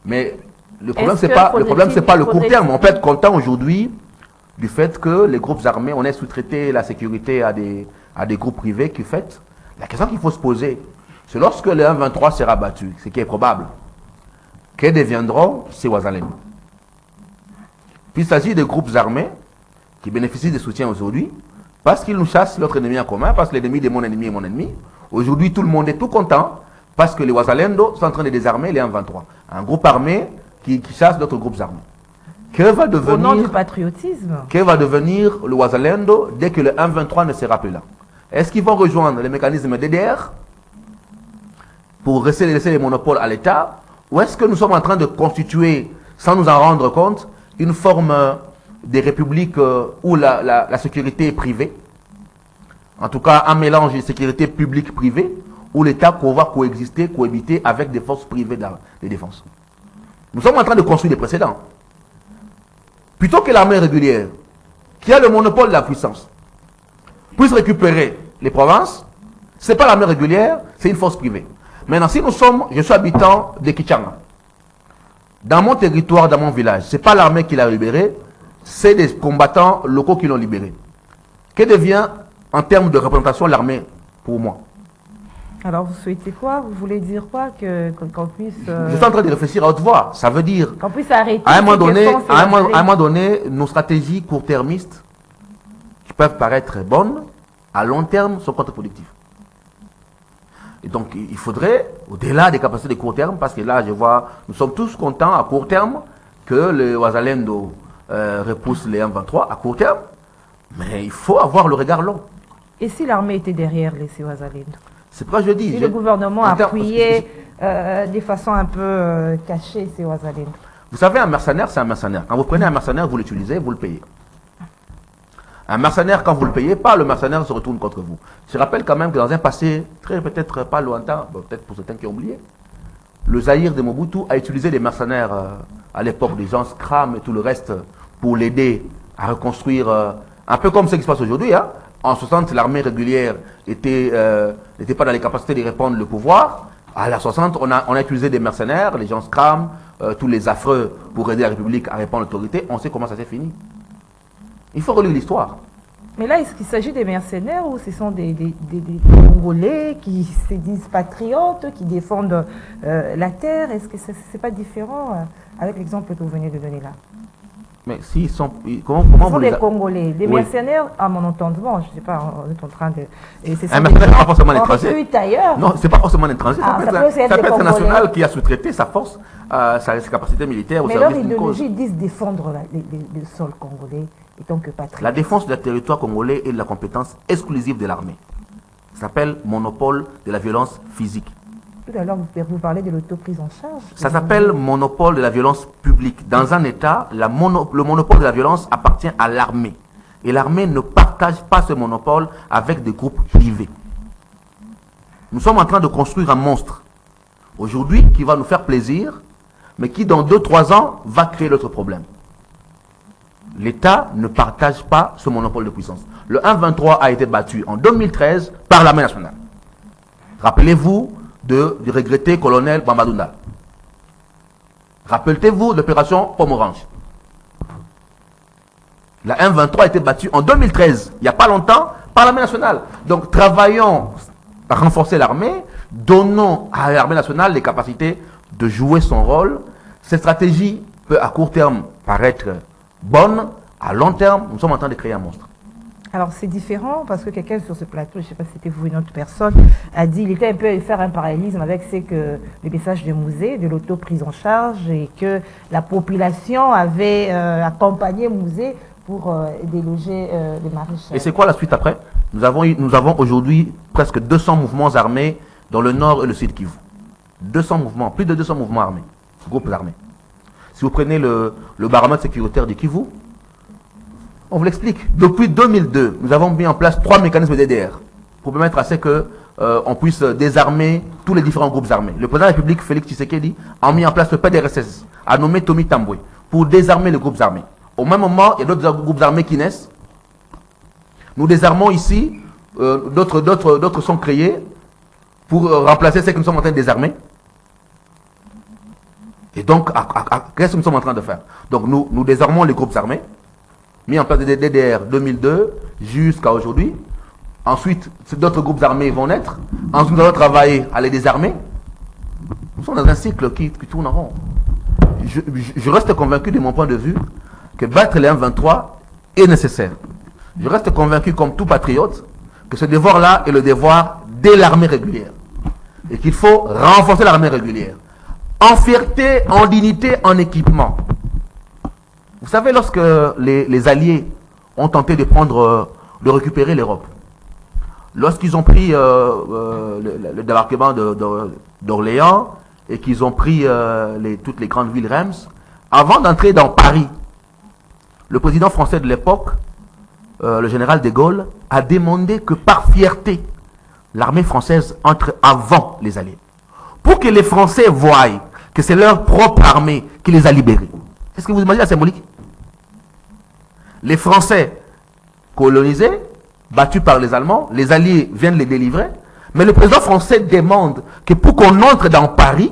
Mais le problème, c'est pas le court terme. On peut être content aujourd'hui du fait que les groupes armés, on ait sous-traité la sécurité à des groupes privés qui fait. La question qu'il faut se poser, c'est lorsque le M23 sera battu, ce qui est probable, que deviendront ces Wazalendo? Puis il s'agit de groupes armés qui bénéficient de soutien aujourd'hui parce qu'ils nous chassent notre ennemi en commun, parce que l'ennemi de mon ennemi est mon ennemi. Aujourd'hui, tout le monde est tout content parce que les Wazalendo sont en train de désarmer les M23. Un groupe armé qui chasse d'autres groupes armés. Que va devenir, au nom du patriotisme, que va devenir le Wazalendo dès que le M23 ne sera plus là? Est-ce qu'ils vont rejoindre les mécanismes DDR pour laisser les monopoles à l'État? Ou est-ce que nous sommes en train de constituer sans nous en rendre compte, une forme des républiques où la sécurité est privée. En tout cas, un mélange de sécurité publique-privée, où l'État va coexister, cohabiter avec des forces privées de défense. Nous sommes en train de construire des précédents. Plutôt que l'armée régulière, qui a le monopole de la puissance, puisse récupérer les provinces, ce n'est pas l'armée régulière, c'est une force privée. Maintenant, si je suis habitant de Kichanga, dans mon territoire, dans mon village, ce n'est pas l'armée qui l'a libéré, c'est des combattants locaux qui l'ont libéré. Que devient, en termes de représentation, l'armée pour moi? Alors, vous souhaitez quoi? Vous voulez dire quoi? Qu'on puisse... Je suis en train de réfléchir à haute voix. Ça veut dire... Qu'on puisse arrêter... À un moment donné, nos stratégies court-termistes, qui peuvent paraître bonnes, à long terme, sont contre-productives. Et donc, il faudrait, au-delà des capacités de court terme, parce que là, je vois, nous sommes tous contents à court terme que le Ouazalendo repousse les M23 à court terme, mais il faut avoir le regard long. Et si l'armée était derrière les Ouazalendo? C'est pourquoi je dis... Si le gouvernement appuyait de façon un peu cachée ces Ouazalendo. Vous savez, un mercenaire, c'est un mercenaire. Quand vous prenez un mercenaire, vous l'utilisez, vous le payez. Un mercenaire, quand vous le payez pas, le mercenaire se retourne contre vous. Je rappelle quand même que dans un passé, peut-être pas lointain, peut-être pour certains qui ont oublié, le Zaïre de Mobutu a utilisé les mercenaires à l'époque, des gens Scram et tout le reste, pour l'aider à reconstruire, un peu comme ce qui se passe aujourd'hui. Hein. En 60, l'armée régulière n'était pas dans les capacités de répondre le pouvoir. À la 60, on a utilisé des mercenaires, les gens Scram, tous les affreux pour aider la République à répondre l'autorité. On sait comment ça s'est fini. Il faut relire l'histoire. Mais là, est-ce qu'il s'agit des mercenaires ou ce sont des Congolais qui se disent patriotes, qui défendent la terre? Est-ce que ce n'est pas différent avec l'exemple que vous venez de donner là? Mais s'ils sont... Comment ce sont des Congolais. Des mercenaires, à mon entendement, je ne sais pas, on est en train de... Un mercenaire, ce n'est pas forcément un étranger. Ailleurs. Non, ce n'est pas forcément un étranger. Ça peut être un national qui a sous-traité sa force, sa capacité militaire. Mais leur idéologie, ils disent défendre le sol congolais. La défense du territoire congolais est la compétence exclusive de l'armée. Ça s'appelle monopole de la violence physique. Tout à l'heure, vous parlez de l'autoprise en charge. Ça s'appelle monopole de la violence publique. Dans un État, le monopole de la violence appartient à l'armée. Et l'armée ne partage pas ce monopole avec des groupes privés. Nous sommes en train de construire un monstre, aujourd'hui, qui va nous faire plaisir, mais qui, dans 2-3 ans, va créer d'autres problèmes. L'État ne partage pas ce monopole de puissance. Le 1-23 a été battu en 2013 par l'armée nationale. Rappelez-vous du regretté colonel Bambadunda. Rappelez-vous de l'opération Pomme Orange. La 1-23 a été battue en 2013, il n'y a pas longtemps, par l'armée nationale. Donc travaillons à renforcer l'armée, donnons à l'armée nationale les capacités de jouer son rôle. Cette stratégie peut à court terme paraître bonne, à long terme, nous sommes en train de créer un monstre. Alors c'est différent parce que quelqu'un sur ce plateau, je ne sais pas si c'était vous ou une autre personne, a dit qu'il était un peu faire un parallélisme avec le message de Mouzé, de l'auto-prise en charge, et que la population avait accompagné Mouzé pour déloger les maréchals. Et c'est quoi la suite après? Nous avons aujourd'hui presque 200 mouvements armés dans le nord et le sud Kivu. 200 mouvements, plus de 200 mouvements armés, groupes armés. Si vous prenez le baromètre sécuritaire du Kivu, on vous l'explique. Depuis 2002, nous avons mis en place 3 mécanismes DDR pour permettre à ce qu'on puisse désarmer tous les différents groupes armés. Le président de la République, Félix Tshisekedi, a mis en place le PDRSS, a nommé Tommy Tambwe pour désarmer les groupes armés. Au même moment, il y a d'autres groupes armés qui naissent. Nous désarmons ici, d'autres sont créés pour remplacer ceux que nous sommes en train de désarmer. Et donc, qu'est-ce que nous sommes en train de faire? Donc, nous désarmons les groupes armés, mis en place des DDR 2002 jusqu'à aujourd'hui. Ensuite, d'autres groupes armés vont naître. Ensuite, nous allons travailler à les désarmer. Nous sommes dans un cycle qui tourne en rond. Je reste convaincu de mon point de vue que battre les M23 est nécessaire. Je reste convaincu comme tout patriote que ce devoir-là est le devoir de l'armée régulière. Et qu'il faut renforcer l'armée régulière. En fierté, en dignité, en équipement. Vous savez, lorsque les Alliés ont tenté de récupérer l'Europe, lorsqu'ils ont pris le débarquement d'Orléans et qu'ils ont pris toutes les grandes villes Reims, avant d'entrer dans Paris, le président français de l'époque, le général de Gaulle, a demandé que par fierté, l'armée française entre avant les Alliés. Pour que les Français voient que c'est leur propre armée qui les a libérés. Est-ce que vous imaginez la symbolique? Les Français colonisés, battus par les Allemands, les Alliés viennent les délivrer, mais le président français demande que pour qu'on entre dans Paris,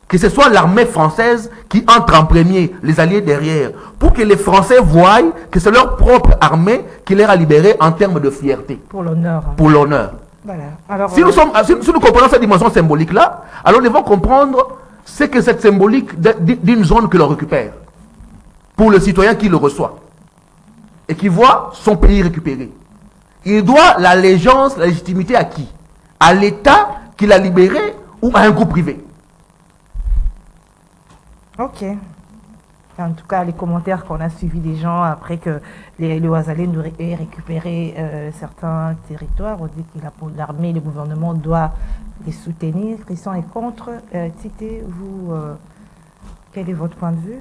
que ce soit l'armée française qui entre en premier, les Alliés derrière, pour que les Français voient que c'est leur propre armée qui les a libérés en termes de fierté. Pour l'honneur. Pour l'honneur. Voilà. Alors, si nous comprenons cette dimension symbolique-là, alors nous devons comprendre ce que cette symbolique d'une zone que l'on récupère pour le citoyen qui le reçoit et qui voit son pays récupéré. Il doit l'allégeance, la légitimité à qui? À l'État qui l'a libéré ou à un groupe privé? Ok. En tout cas, les commentaires qu'on a suivis des gens après que les Ouazalais aient récupéré certains territoires, on dit que l'armée, le gouvernement doit les soutenir. Christian est contre. Tité, vous, quel est votre point de vue?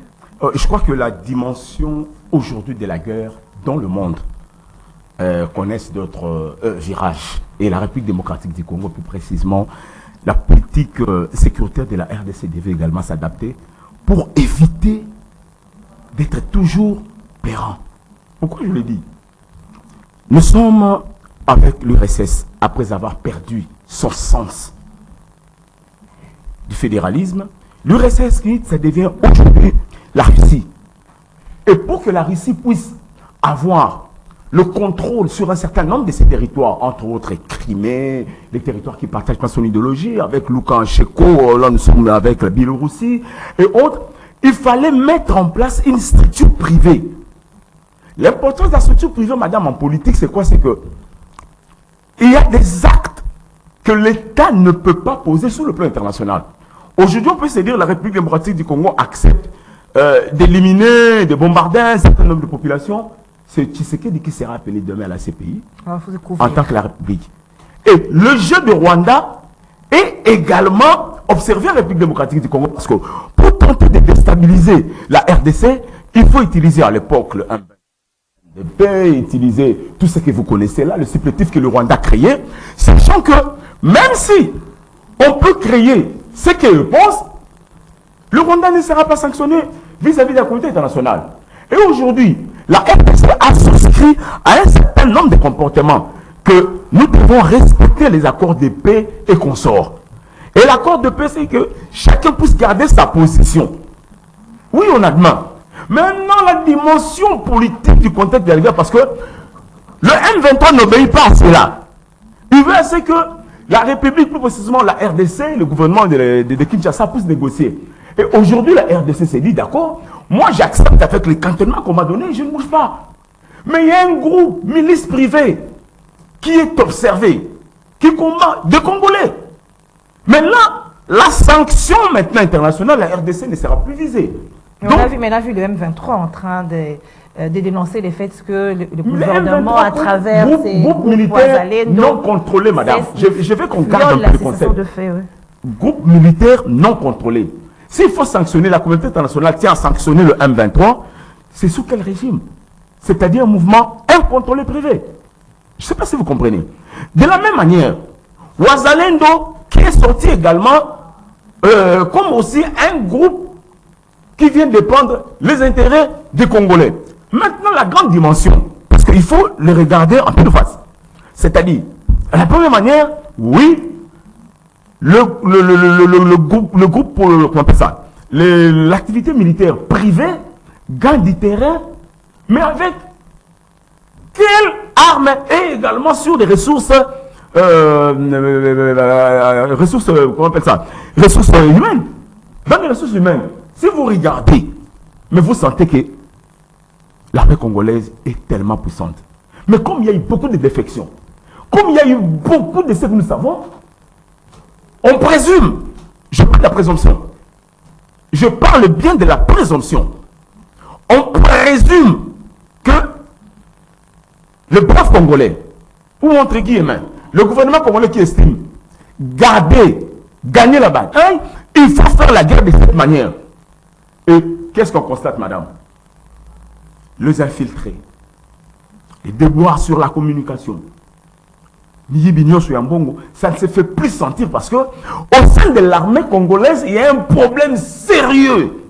Je crois que la dimension aujourd'hui de la guerre dans le monde connaissent d'autres virages. Et la République démocratique du Congo, plus précisément, la politique sécuritaire de la RDC devait également s'adapter pour éviter d'être toujours pérant. Pourquoi je le dis? Nous sommes avec l'URSS après avoir perdu son sens du fédéralisme. L'URSS, ça devient aujourd'hui la Russie. Et pour que la Russie puisse avoir le contrôle sur un certain nombre de ses territoires, entre autres Crimée, les territoires qui partagent pas son idéologie, avec Loukachenko, là nous sommes avec la Biélorussie et autres, il fallait mettre en place une structure privée. L'importance de la structure privée, madame, en politique, c'est quoi? C'est que il y a des actes que l'État ne peut pas poser sur le plan international. Aujourd'hui, on peut se dire que la République démocratique du Congo accepte d'éliminer, de bombarder un certain nombre de populations. C'est Tshisekedi qui sera appelé demain à la CPI en tant que la République. Et le jeu de Rwanda est également observé à la République démocratique du Congo parce que pour tenter de déstabiliser la RDC, il faut utiliser à l'époque le MBP, utiliser tout ce que vous connaissez là, le supplétif que le Rwanda a créé, sachant que même si on peut créer ce qu'il pense, le Rwanda ne sera pas sanctionné vis-à-vis de la communauté internationale. Et aujourd'hui, la RDC a souscrit à un certain nombre de comportements que nous devons respecter les accords de paix et consorts. Et l'accord de paix, c'est que chacun puisse garder sa position. Oui, on admet. Maintenant, la dimension politique du contexte de la guerre, parce que le M23 n'obéit pas à cela. Il veut c'est que la République, plus précisément la RDC, le gouvernement de Kinshasa, puisse négocier. Et aujourd'hui, la RDC s'est dit, d'accord, moi j'accepte avec les cantonnements qu'on m'a donné, je ne bouge pas. Mais il y a un groupe, milice privée, qui est observé, qui combat des Congolais. Maintenant, la sanction maintenant internationale, la RDC ne sera plus visée. Donc, on a vu le M23 en train de dénoncer les faits que le gouvernement, à travers ces groupes militaires non contrôlés, madame. Je veux qu'on garde un peu le concept. Groupe militaire non contrôlé. S'il faut sanctionner, la communauté internationale tient à sanctionner le M23, c'est sous quel régime? C'est-à-dire un mouvement incontrôlé privé. Je ne sais pas si vous comprenez. De la même manière, Ouazalendo, qui est sorti également, comme aussi un groupe qui vient défendre les intérêts des Congolais. Maintenant, la grande dimension, parce qu'il faut le regarder en peu de face. C'est-à-dire, de la première manière, oui, le groupe pour comment on appelle ça, l'activité militaire privée gagne du terrain, mais avec quelle arme et également sur des ressources, comment on appelle ça, ressources humaines. Dans les ressources humaines, si vous regardez, mais vous sentez que l'armée congolaise est tellement puissante. Mais comme il y a eu beaucoup de défections, comme il y a eu beaucoup de ce que nous savons, on présume, je parle de la présomption, je parle bien de la présomption, on présume que le brave Congolais, ou entre guillemets, le gouvernement congolais qui estime gagner la balle, il faut faire la guerre de cette manière. Et qu'est-ce qu'on constate, madame? Les infiltrés, les déboires sur la communication, ça ne se fait plus sentir parce que au sein de l'armée congolaise, il y a un problème sérieux.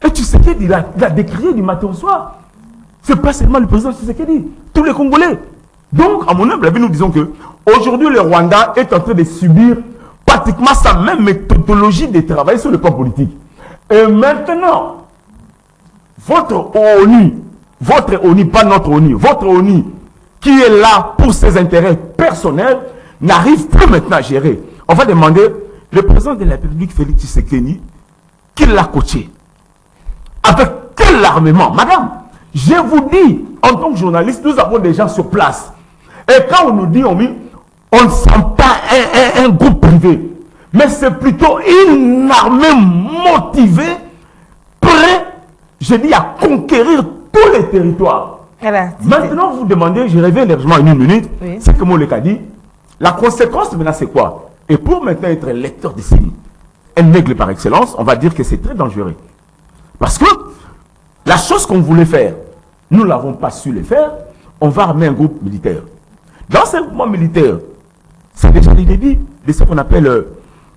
Et Tshisekedi, il a décrié du matin au soir. Ce n'est pas seulement le président Tshisekedi, tous les Congolais. Donc, à mon humble avis, nous disons que aujourd'hui, le Rwanda est en train de subir pratiquement sa même méthodologie de travail sur le plan politique. Et maintenant, votre ONU, pas notre ONU, votre ONU, qui est là pour ses intérêts personnels, n'arrive plus maintenant à gérer. On va demander, le président de la République, Félix Tshisekedi, qui l'a coaché. Avec quel armement? Madame, je vous dis, en tant que journaliste, nous avons des gens sur place. Et quand on nous dit, on ne sent pas un groupe privé, mais c'est plutôt une armée motivée, prête, je dis, à conquérir tous les territoires. Maintenant, vous demandez, je révèle largement en une minute, oui. C'est que Moleka dit, la conséquence maintenant c'est quoi? Et pour maintenant être lecteur de signes, un aigle par excellence, on va dire que c'est très dangereux. Parce que la chose qu'on voulait faire, nous n'avons pas su le faire, on va armer un groupe militaire. Dans ce mouvement militaire, c'est déjà le début de ce qu'on appelle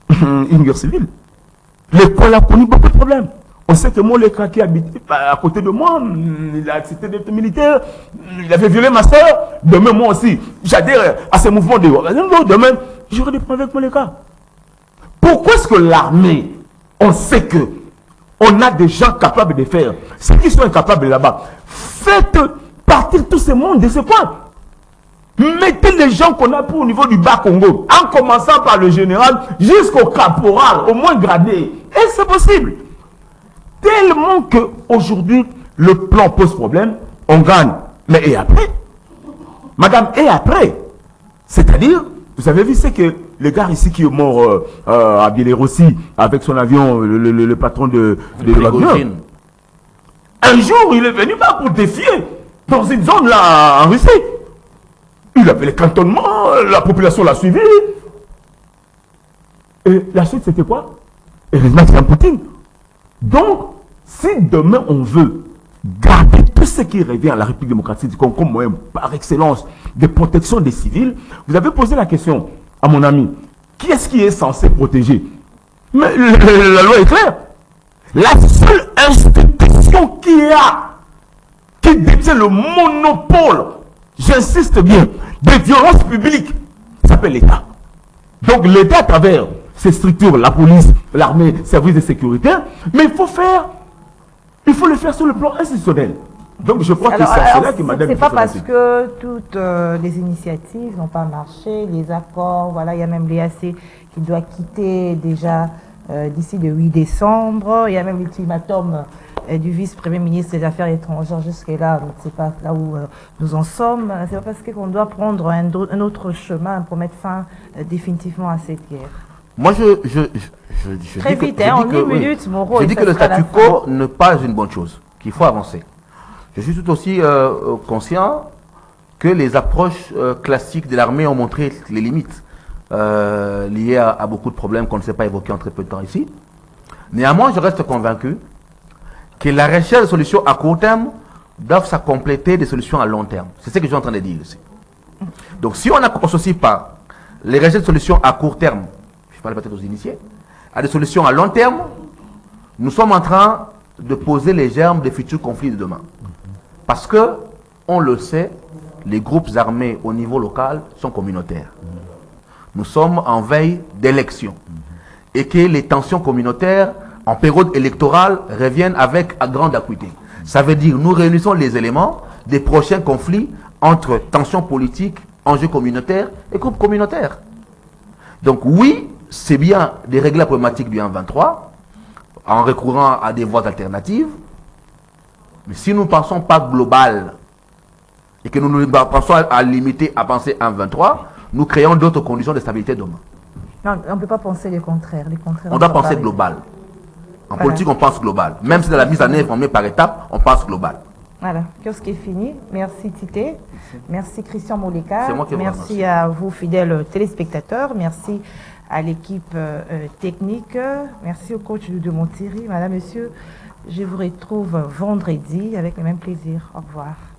une guerre civile. L'école a connu beaucoup de problèmes. On sait que Moleka qui habite à côté de moi, il a accepté d'être militaire, il avait violé ma soeur. Demain, moi aussi, j'adhère à ce mouvement de demain, j'aurai des problèmes avec Moleka. Pourquoi est-ce que l'armée, on sait que on a des gens capables de faire ce qu'ils sont incapables là-bas? Faites partir tout ce monde de ce point. Mettez les gens qu'on a pour au niveau du bas Congo, en commençant par le général jusqu'au caporal, au moins gradé. Et c'est possible. Tellement qu'aujourd'hui, le plan pose problème, on gagne. Mais et après? Madame, et après? C'est-à-dire, vous avez vu, c'est que le gars ici qui est mort à Biélorussie avec son avion, le patron de Wagner. Un jour, il est venu pas pour défier dans une zone là en Russie. Il a fait les cantonnements, la population l'a suivi. Et la suite, c'était quoi? Heureusement, c'est un Poutine. Donc, si demain on veut garder tout ce qui revient à la République démocratique du Congo comme moyen par excellence de protection des civils, vous avez posé la question à mon ami, qui est-ce qui est censé protéger? Mais la loi est claire. La seule institution qui détient le monopole, j'insiste bien, des violences publiques, s'appelle l'État. Donc l'État à travers ces structures, la police, l'armée, les services de sécurité, mais il faut le faire sur le plan institutionnel. Donc je crois que c'est là que madame... C'est pas parce que toutes les initiatives n'ont pas marché, les accords, voilà, il y a même l'EAC qui doit quitter déjà d'ici le 8 décembre, il y a même l'ultimatum du vice-premier ministre des Affaires étrangères jusque-là, je ne sais pas là où nous en sommes. C'est pas parce qu'on doit prendre un autre chemin pour mettre fin définitivement à cette guerre. Moi, je très vite, en une minute, Moreau. Je dis que le statu quo n'est pas une bonne chose, qu'il faut avancer. Je suis tout aussi conscient que les approches classiques de l'armée ont montré les limites liées à beaucoup de problèmes qu'on ne sait pas évoquer en très peu de temps ici. Néanmoins, je reste convaincu que la recherche de solutions à court terme doivent s'accompléter des solutions à long terme. C'est ce que je suis en train de dire ici. Donc, si on n'associe pas les recherches de solutions à court terme, je parle peut-être aux initiés, à des solutions à long terme, nous sommes en train de poser les germes des futurs conflits de demain. Parce que, on le sait, les groupes armés au niveau local sont communautaires. Nous sommes en veille d'élection. Et que les tensions communautaires, en période électorale, reviennent avec grande acuité. Ça veut dire, nous réunissons les éléments des prochains conflits entre tensions politiques, enjeux communautaires et groupes communautaires. Donc oui, c'est bien de régler la problématique du 1-23 en recourant à des voies alternatives. Mais si nous ne pensons pas global et que nous nous pensons à limiter à penser 1-23, nous créons d'autres conditions de stabilité demain. Non, on ne peut pas penser les contraires. On doit penser global. En politique, on pense global. Même si dans la mise en œuvre, on met par étapes, on pense global. Voilà, kiosque est fini. Merci Tité. Merci Christian Moleka. Merci à vous, fidèles téléspectateurs. Merci à l'équipe technique. Merci au coach de Montéry, madame, monsieur. Je vous retrouve vendredi avec le même plaisir. Au revoir.